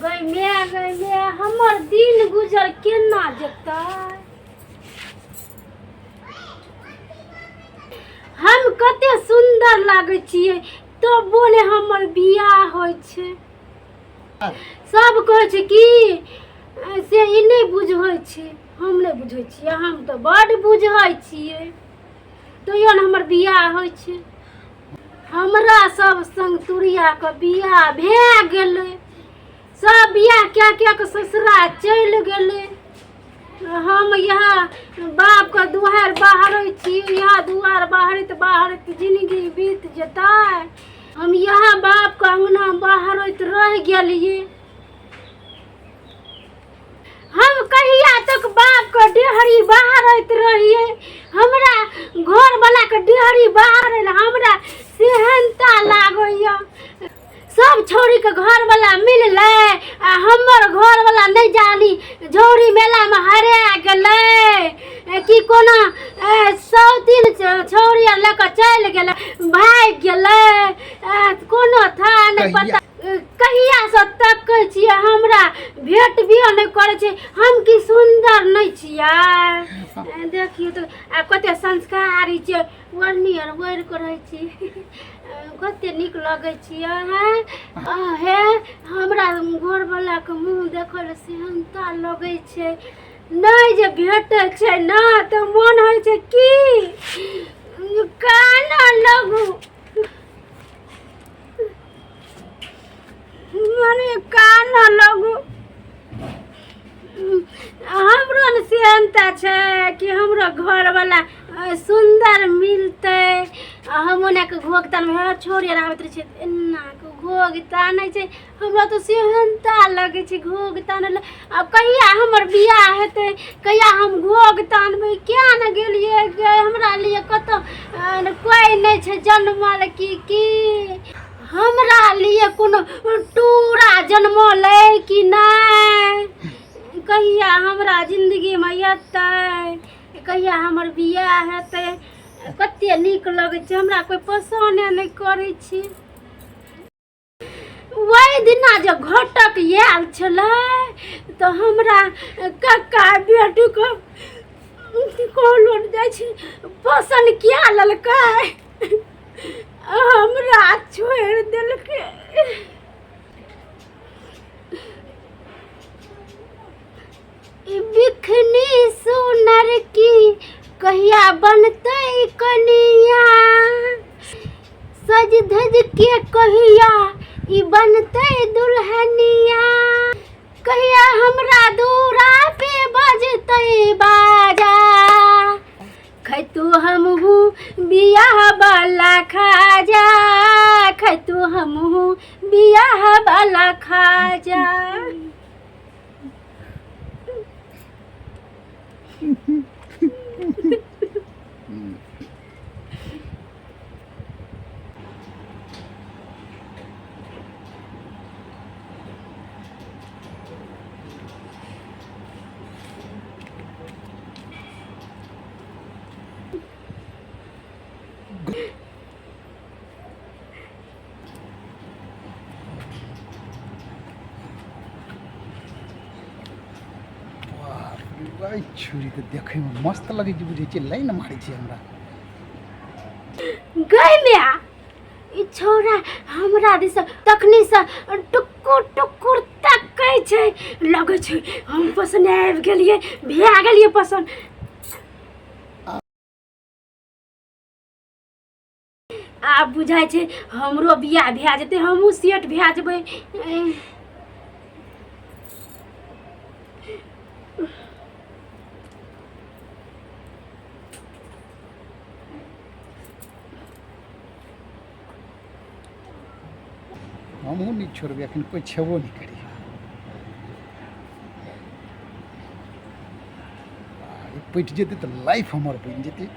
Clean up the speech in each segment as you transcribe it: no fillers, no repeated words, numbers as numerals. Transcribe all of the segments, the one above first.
गई मैं हमर दिन गुजर केना जता। हम कते सुंदर लागे छिए तो बोले हमर बियाह होय छे। सब कहे छे कि से ई नहीं बुझै छे, हम नहीं बुझै छिए, हम तो बड़ बुझै छिए तो यो न हमर बियाह होय छे। हमरा सब संग तुरिया के बियाह भे गेले, सब बियाह क्या के ससुरा चल गेले। हम यहाँ बाप का दुआर बाहर छी, यहाँ दुआर बाहर जिंदगी बीत जता। हम यहाँ बाप का अंगना बाहर रह गेलिए। हम कहिया तक बाप का डेहरी बाहर रहिए। हमरा घर वाला के डेहरी बाहर हमरा सेहनता लागैया। सब छौरी के घर वाला मिल ले आ हमर घर वाला नहीं जानी झौरी मेला में हरा गेले कि कोना 100 छौरी लेकर चल गेले, भाग गेले, कोनो था नहीं पता। कहिया से तक छिए हमरा भेट भी नहीं करे छे। हम की सुंदर नहीं छिए, देखियो तो कते संस्कारी छे, वर्णी और वर करे छी, कते निक लगे छिए। हे हमरा घर वाला के मुंह देखल सेहनता लगे छे, नहीं जे भेटे छे ना तो मन होय छे की काना लगू, मने काना लगू। हमरो न सेहनता छे कि हमरो घर वाला सुंदर मिलते। हम ओने के घोगतान में छोड़ी आवत रहे छे, एना के घोगतान नहीं छे। हमरा तो सेहनता लगे छे घोगतान। अब कहिया हमर बियाह हेते, कहिया हम घोगतान में क्या न गेलिए गे। हमरा लिए कतो कोई नहीं छे जन्मल की हमरा लिए कोनो टूरा जन्मले कि नहीं। कहिया हमरा जिंदगी में अतै, कहिया हमर बियाह हेतै। कते निक लगे छे, हमरा कोई पसंद नहीं करे छे। वही दिना जो घटक आयल छले तो हमरा कक्का बेटू को कहलो जाय छे पसंद किया ललकै, हमरा छोड़ देलकै। बिखनी सुनर की कहिया बनते कनिया, सज धज के कहिया ई बनते दुल्हनिया। कहिया हमरा दूरा पे बजते बाजा, खैतू हमहू बियाह वाला खाजा, खैतू हमहू बियाह वाला खाजा। छुरी के देखे में मस्त लगे छी, बुझे छी लाइन मारे छी हमरा। गई मिया ई छोरा हमरा दिस तखनी से टुकुर टुकुर तकै छै, लगे छै हम पसंद आबि गेलिए, भे गेलिए पसंद। आ बुझाय छै हमरो बियाह भे जेते, हमहू सेट भे जेबै। हमहू नहीं छोड़बे, अखन कोई छेबो नहीं करी। पैट जेते तो लाइफ हमर बन जेते।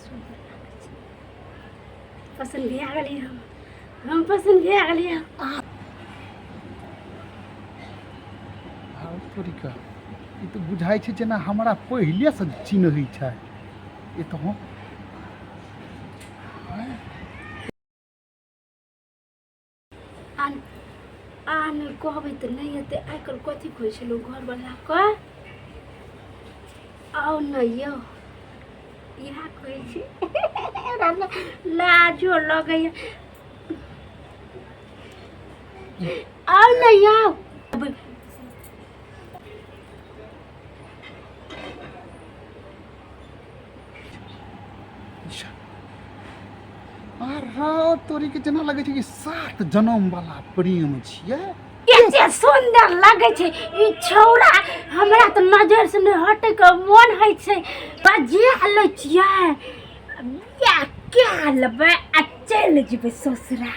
सुंदर लागै छै। पसंद भए गेलियै हम पसंद भए गेलियै। तोरीका ई तो बुझाइ छै जेना हमरा पहिले से चिन्है छै। ये तो हम आन कहबै तऽ नहि हेतै। आइ काल्हि कथी कहै छै लोक घरवलाके आउ नहि यौ इएह कहै छै। लाजो लगैया आउ नहि आउ। तोरी के जेना लगे छै कि 7 जन्म वाला प्रेम छियै। कते सुंदर लगे छै ई छौड़ा। हमरा तऽ नजर से नहीं हटे के मन है छै। बजे लै छियै बिया क्या लेबै आ चलि जेबै ससुरा।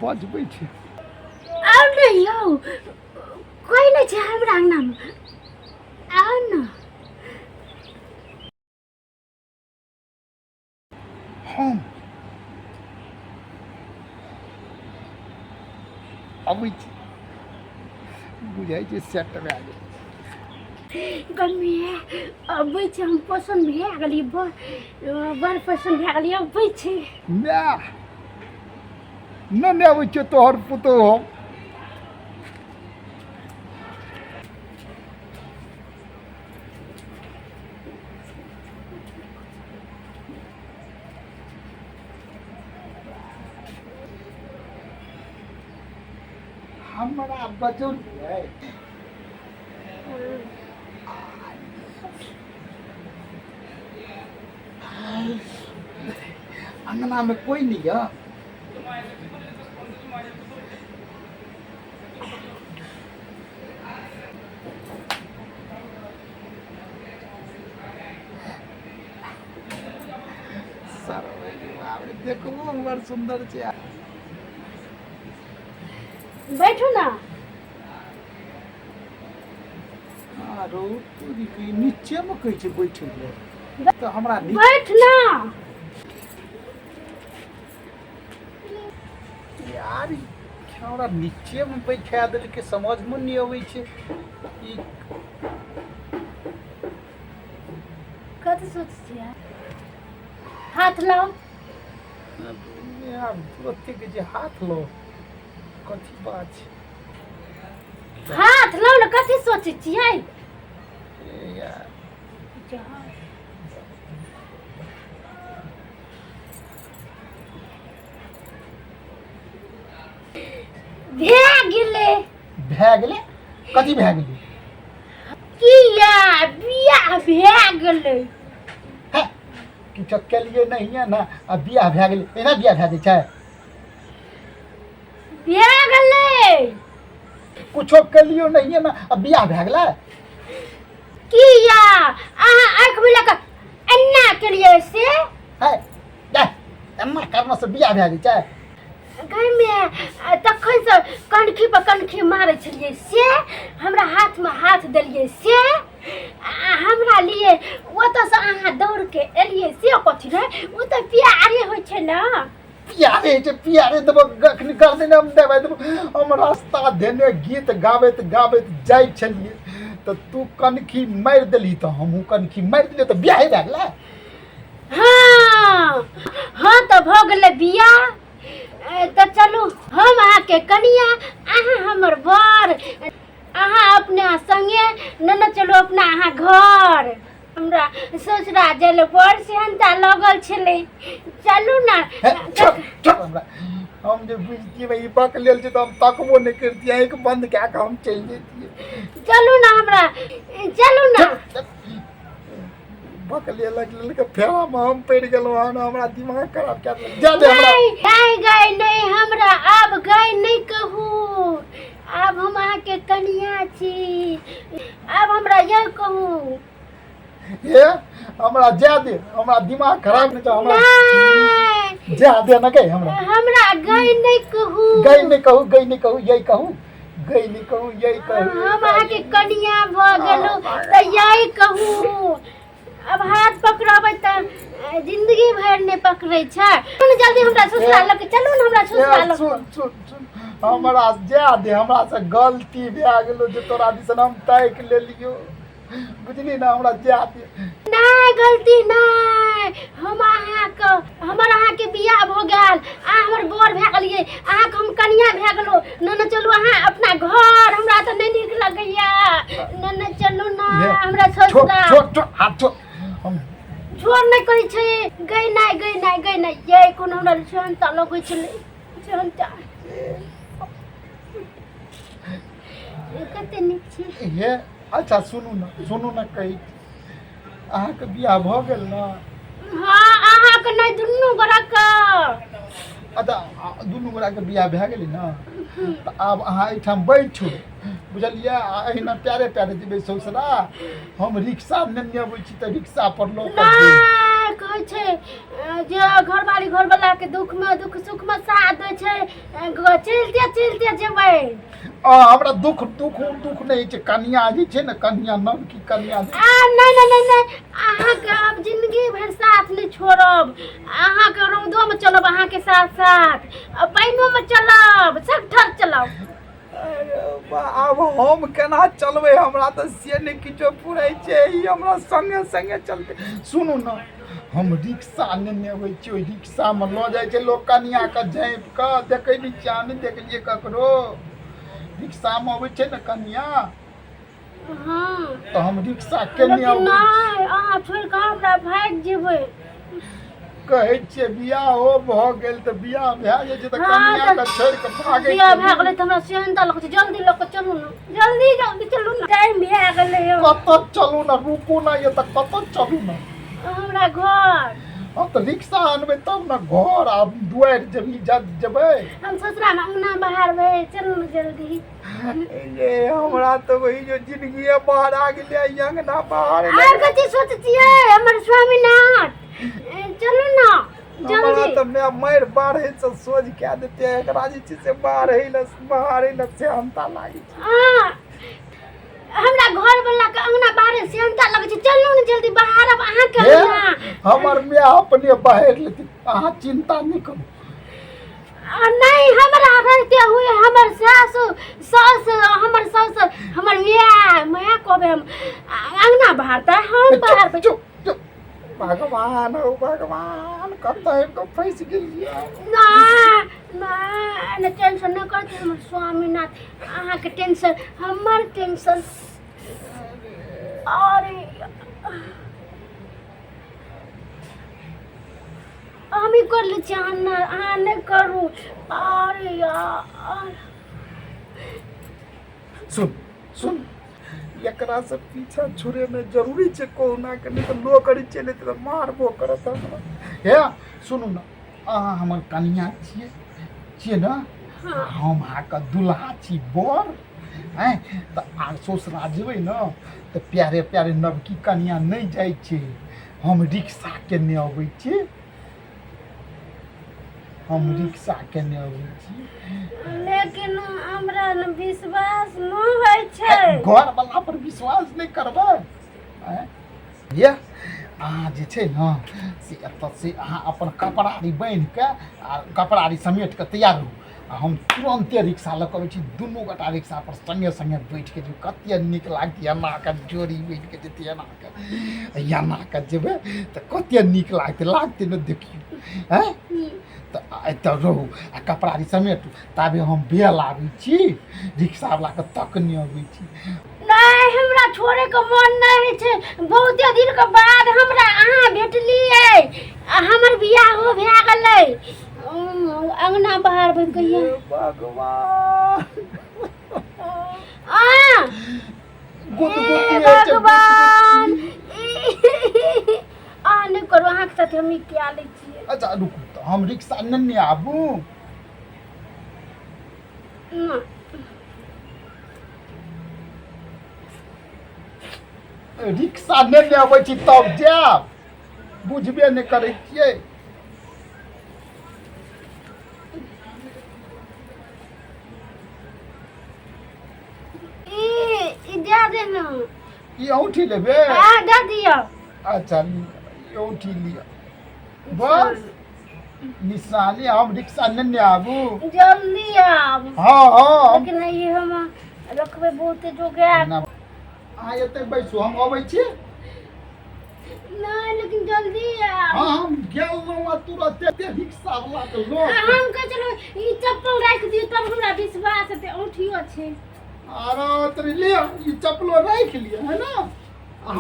बजबै छै आउ नहि यौ कोई नहीं छै हमरा अंगनामे आउ न। हम अबै छी बुझाइ छै सेट भए गेल। गम्मी अबै छै हम पसन्द भए गेलियै बड़ पसन्द भए गेलियै अबै छै। नहि अबै छै तोहर पुतहु हम। हमरा बचल है अंगना में कोई नहीं है। देखो बड़ सुंदर छै। बैठू ना। आरो नीचे में कहै छै बैठे तो हमरा बैठ ना यार हमरा नीचे में बैठा देल के समझ में नहीं अबै छै। ई कथी सोच छियै हाथ लाओ। यार तुरंते के जे हाथ लो कथी बात छै। हाथ लाओ ना कथी सोचै छियै। यार भए गेलै कथी भए गेलै किया बियाह भए गेलै। किछो केलिए नहीं है ना आ बियाह भए गेलै। एना बियाह भए जाइ छै। भए गेलै कुछो केलियो नहीं है ना आ बियाह भए गेलै। किया अहाँ आँख मिला कऽ एना केलियै से है एना करना से बियाह भए जाइ छै। गायमे तखन से कनखी पर कनखी मारै छलियै से हमरा हाथ में हाथ देलियै से हमरा लिए ओतऽसँ अहाँ दौड़ के एलियै से कथी रहै। ओ तऽ प्यारे होइ छै ने। प्यारे छै प्यारे देबो कखनी कर देने हम देबै देबो। हम रास्ता देने गीत गाबैत गाबैत जाइ छलियै तऽ तू कनखी मारि देली तऽ हमहूँ कनखी मारि देलियै तऽ बियाह भए गेलै। हाँ तऽ भऽ गेलै बियाह। तऽ चलू हम अहाँके कनिया अहाँ हमर बर। अहाँ अपना संगे न चलू अपना अहाँ घर। हमरा ससुरा जाय ले बड़ सेहनता लगल छलै। चलू ना हम जे बुझतियै ई बक लेल छै तऽ हम तकबो नहीं करतियै। आँखि बंद कए कऽ हम चलि जैतियै। चलू ना हमरा चलू ना। बक लेल के फेरा में हम पड़ि गेलहुँ हन। हमरा दिमाग खराब कए देलक। नहीं गई नहीं हमरा अब गई नहीं कहू। अब हम अहाँके कनिया छी। अब हमरा यह कहू ये हमरा जा दे। हमरा दिमाग खराब नहीं छै। हमरा जा दे न गई हमरा गई नहीं कहू गई नहीं कहू यही कहू गई नहीं कहूँ यही कहूँ हम अहाँके कनिया भऽ गेलहुँ तऽ यही कहू अब हाथ पकड़बै तऽ जिंदगी भरि नहि पकड़ै छै जल्दी हमरा ससुराल लऽ के चलू ने हमरा ससुराल लऽ सुन सुन सुन हमरा जा दे हमरा से गलती भए गेलो जे तोरा दिसन हम ताक लेलियो बुझली ना हमरा जा दे नहीं गलती नहीं हमर अहाँके बियाह भऽ गेल अहाँ हमर बर भए गेलियै अहाँके हम कनिया भए गेलो न चलू अहाँ अपना घर हमरा तऽ नहीं नीक लगैया न चलू ना हमरा ससुराल छोड़ हाथ छोड़ हम छोड़ नहीं कहै छै गई नहीं ये कोन हमरा सेहनता लगै छलै सेहनता कते नीक छै ये अच्छा सुनू ना कही अहाँके बियाह भऽ गेल ना हाँ अहाँके नहीं दुनू गोराक अच्छा दुनू गोराके बियाह भए गेलै ना तऽ आब अहाँ एहिठाम बैठू बुझलियै अहिना प्यारे प्यारे जेबै ससुरा हम रिक्शा नेने अबै छी तऽ रिक्शा पर लऽ कऽ कहै छै जे घरवाली घरवाला के दुख सुख में साथ दै छै चलते जेबै हमरा दुख नहीं छै कन्या जे छै ने कन्या नाम की कन्या नहीं अहाँके अब जिंदगी भरि साथ नहीं छोड़ब अहाँके रौदो में चलब अहाँके साथ पानियो में चलब सब ठर चलब आब हम केना चलबै हमरा तऽ से नहि किछो पुरै छै ई हमरा संगे चलते सुनू ना हम रिक्शा नेने अबै छी ओहि रिक्शामे लऽ जाइ छै लोक कनियाके झाँपि कऽ देखै नहि छियै नहि देखलियै ककरो रिक्शामे अबै छै ने कनिया हाँ तऽ हम रिक्शा केने अबै नहीं अहाँ छोड़ि कऽ हमरा भागि जेबै कहै छियै बियाह हो भऽ गेल तऽ बियाह भए जाइ छै तऽ कनियाके छोड़ि कऽ भागै छै बियाह भए गेलै तऽ हमरा सेहनता लगै छै जल्दी लऽ कऽ चलू ने जल्दी चलू ने टाइम भए गेलै कतऽ चलू ना रुकू ना ये तऽ कतऽ चलू ना हमरा घर हम तऽ रिक्शा आनबै तब ना घर आब दुआरि जेबै हम ससुरा में अंगना बहारबै चलू ने जल्दी ये हमरा तो वही जो जिंदगी बाहर आ गेलै अंगना बाहर आर कथी सोचतियै हमर स्वामीनाथ चलू ना हमरा तऽ मैं मारि बाढ़े से सोझ कए देते एकरा जे छै से बाहर ले से हमता लागी हमरा घर वाला के अंगना बाहर से हमता लगै छै चलू ने जल्दी बाहर अब अहाँ के अंगना हमर मैं अपने बाहर लेती अहाँ चिंता नहीं करू नहीं हमरा रहते हुए हमर सास हमर मैं कहबे हम अंगना बाहर हम बाहर चुप भगवान कतऽ तो फंस गेलियै ना टेंशन न करते हमर स्वामीनाथ अहाँ के टेंशन हमर टेंशन अरे हम ही कर लै छी अहाँ नहीं करू अरे यार सुन एकरा से पीछा छुड़े में जरूरी छै कोना के नहीं तो लोग करी चले तो मारबो करत हमरा हे सुनू ना अहाँ हमर कनिया छियै ना हम अहाँके दुल्हा छी बर हैं तऽ आ ससुरा जेबै ना तऽ प्यारे प्यारे नवकी कनिया नहीं जाइ छै हम रिक्शा केने अबै छी लेकिन हमरा न विश्वास न होइ छै घर वाला पर विश्वास नहीं करबै ये अहाँ जे छै ना से एतऽ से अहाँ अपन कपड़ारी बान्हि के आ कपड़ारी समेट के तैयार रहू आ हम तुरंते रिक्शा लऽ कऽ अबै छी दुनू गोटा रिक्शा पर संगे बैठ के जो कते नीक लागतै एना के जोड़ी बैठ के जेतै एना के जेबै तऽ कते नीक लागतै ने देखियौ हैं तऽ एतऽ रहू आ कपड़ारी समेटू ताबे हम बेल आबै छी रिक्शा वाला के तकने अबै छी नहीं हमरा छोड़े के मन नहीं छै बहुते दिन के बाद हमरा अहाँ भेटलियै हमर बियाह हो भए गेलै अंगना बाहर बन कहिया भगवान भगवान नहीं करू अहाँ के साथ हम क्या लै छियै अच्छा रुकू तऽ हम रिक्शा नेने आबू रिक्शा नेने अबै छी तब जायब बुझबे नहि करै छियै दे देना ई औंठी लेबे हां दे दियो अच्छा ई औंठी लिया बस निशानी हम रिक्शा लेने आबू जल्दी आब हाँ हाँ लेकिन ये हम रखबे बहुते जो गया अहाँ एते बैसू हम अबै छी नहीं लेकिन जल्दी आब हाँ हम गेलहुँ तुरंत रिक्शा वाला के लो हम कह चलो ई चप्पल राख दियो तब हमरा विश्वास हेतै औठियो छै अरे तरी ले ई चप्पलो राख लिया है ना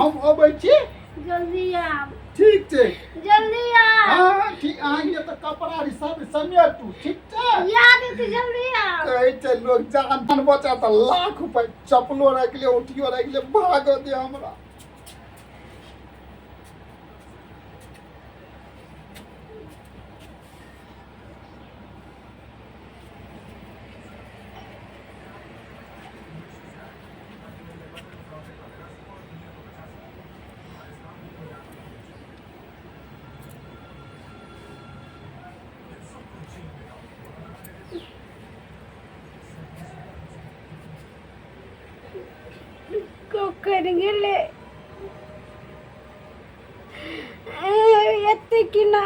हम अबै छी जल्दी आब ठीक छै जल्दी आब हाँ ठीक अहाँ ये तो कपड़ा सब समेटू ठीक छै याद हेतै जल्दी आब कहै छै लोग जान बचा त लाख रुपए चप्पलो राख लिया औठियो राख लिया भागो दे हमरा को कर गेले एते कि ना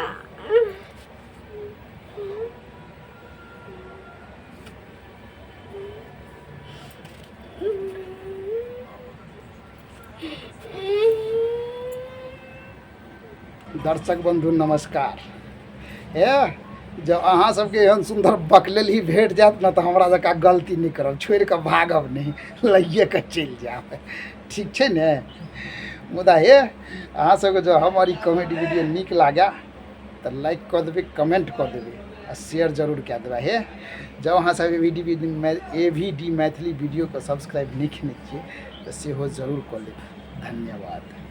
दर्शक बंधु नमस्कार हे जब अहाँ सबके एहन सुंदर बकलेल ही भेट जात ना तो हमरा जका गलती नहीं करब छोड़ के भागब नहीं लइए के चल जाब ठीक छै ने मुदा हे अहाँ सबके जो हमारी कॉमेडी वीडियो नीक लागे तो लाइक कर देबै कमेंट कर देबै आ शेयर जरूर कए देबै हे जब अहाँ सब AVD मैथिली वीडियो को सब्सक्राइब नहीं केने छियै तो सेहो जरूर कऽ लेबै धन्यवाद।